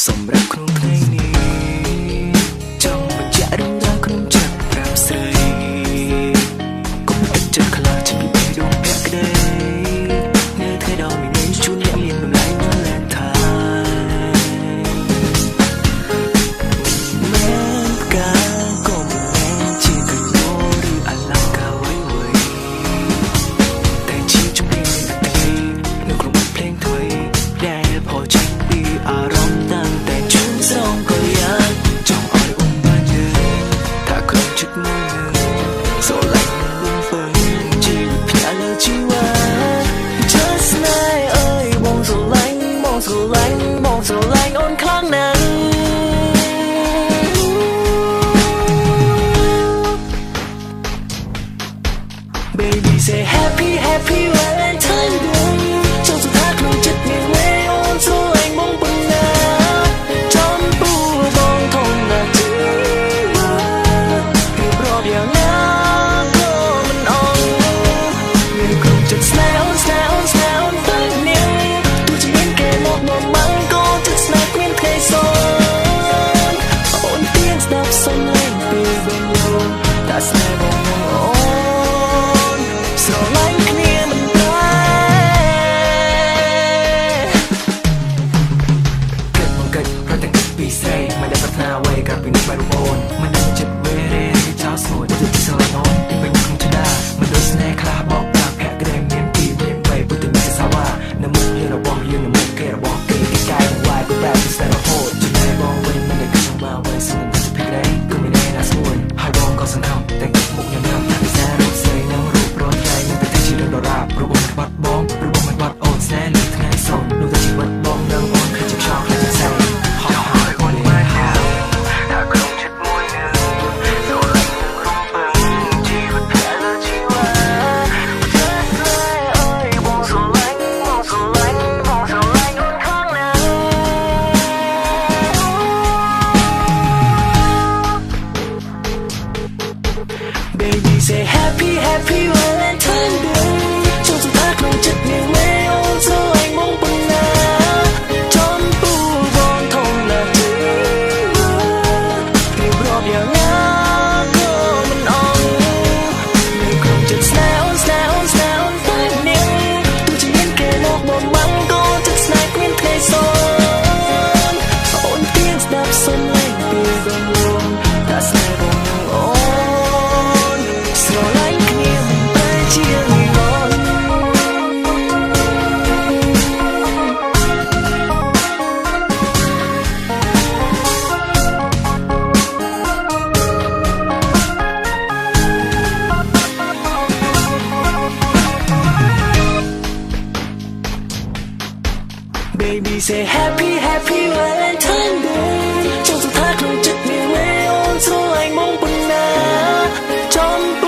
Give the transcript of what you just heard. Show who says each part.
Speaker 1: សម្រាប់ក្នុងថ្ងៃនេះចង់បញ្ជាក់រឿងរ៉ាវក្នុងចិត្តប្រាប់ស្រីកុំទឹកចិត្តខ្លាចពីពេលដងភក្តីនៅថ្ងៃដ៏មានន័យជួនអ្នកមានតម្លៃនៅលែងថាមិនកាក៏មិនជាកញ្ញោឬអាឡំកាវៃវៃតែជាជំនាញតែនៅក្នុងបទភ្លេងថ្មីដែលផុសចេញពីអារម្មណ៍តាំងតែជួនស្រងក៏យ៉ាងចង់ឲ្យអ៊ំបានយល់ថាក្នុងចិត្តមួយស្រឡាញ់មិនពឹងជីវិតផ្ញើលើជីវ៉ា Just night អើយបងស្រឡាញ់បងស្រឡាញ់បងស្រឡាញ់អូនខ្លាំងណាស់ Baby say happy happy Valentine Day ចង់សុខថាក្នុងចិត្តមានវេអូនស្រឡាញ់បងប៉ុណ្ណាចំពោះបងធំណាស់ជីវ៉ារៀបរាប់យ៉ាងណាក៏មិនអស់មានគ្រប់ចិត្តស្នេហ៍អូនស្នេហ៍អូនស្នេហ៍អូនទៅនាងទោះជាមានគេមកម៉ាំងក៏ចិត្តស្នេហ៍គ្មានថ្ងៃសល់អូនទៀងស្ដាប់សំឡេងពីវិញលោកតែស្នេហ៍បងអូនស្រឡាញ់គ្នាមិនប្រែគិតមកគិតប្រតែគិតពីស្រីមិនដែលប្រាថ្នាអ្វីក្រៅពីនេះបែបអូនមិនដែលចិត្តវេរេឬចោលស្រួយទៅស្រឡាញ់អូនពីពេញក្នុងចិត្តដែរមិនដូចស្នេហ៍ខ្លះបោកប្រាស់ភក្តីមានពីមានបីពុទ្ធមានសាវ៉ានៅមុខយើងរបស់យើងនៅមុខគេរបស់គេគេកែវាយទៅបែបស្នេហ៍រហូតចំណែកបងវិញមិនដែលគិតចង់មកវិញស្នេហ៍ទៅភក្តីគឺមានឯណាស្រួយហើយបងក៏សង្ឃឹមតែគិតមុខញ៉ាំញ៉ាំថាសាររូបស្រីនឹងរូបរត់តែនឹងទៅជារឿងដរាបព្រោះបងមិនបាត់បងព្រោះបងមិនបាត់អូនស្នេហ៍លើថ្ងៃសូននោះតែជីវិតបងនឹងអូនឃើញជាខ្យល់ខ្លាំងជាស្អីហើយអូនមកហើយថាក្នុងចិត្តមួយនឹងចូលឡើងក្នុងពឹងជីវិតផ្លែលើជីវ៉ា Just like អើយបងស្រឡាញ់បងស្រឡាញ់បងស្រឡាញ់អូនខ្លាំងណាស់ Baby say happy happy Valentine Day ចង់សុខថាក្នុងចិត្តមានវេអូនស្រឡាញ់បងប៉ុណ្ណាចំពោះបងធំណាស់ជីវ៉ារៀបរាប់យ៉ាងណាក៏មិនអស់នៅក្នុងចិត្តស្នេហ៍អូនស្នេហ៍អូនស្នេហ៍អូនតែនាងទោះជាមានគេមកម៉ាំងក៏ចិត្តស្នេហ៍គ្មានថ្ងៃសល់អូនទៀងស្ដាប់សំឡេងពីវិញលោកតែស្នេហ៍បងនឹងអូនស្រឡាញ់គ្នាមិនបែរជានិរន្តរ៍ Baby say happy happy Valentine Day ចង់សុខថាក្នុងចិត្តមានវេអូនស្រឡាញ់បងប៉ុណ្ណាចំពោះ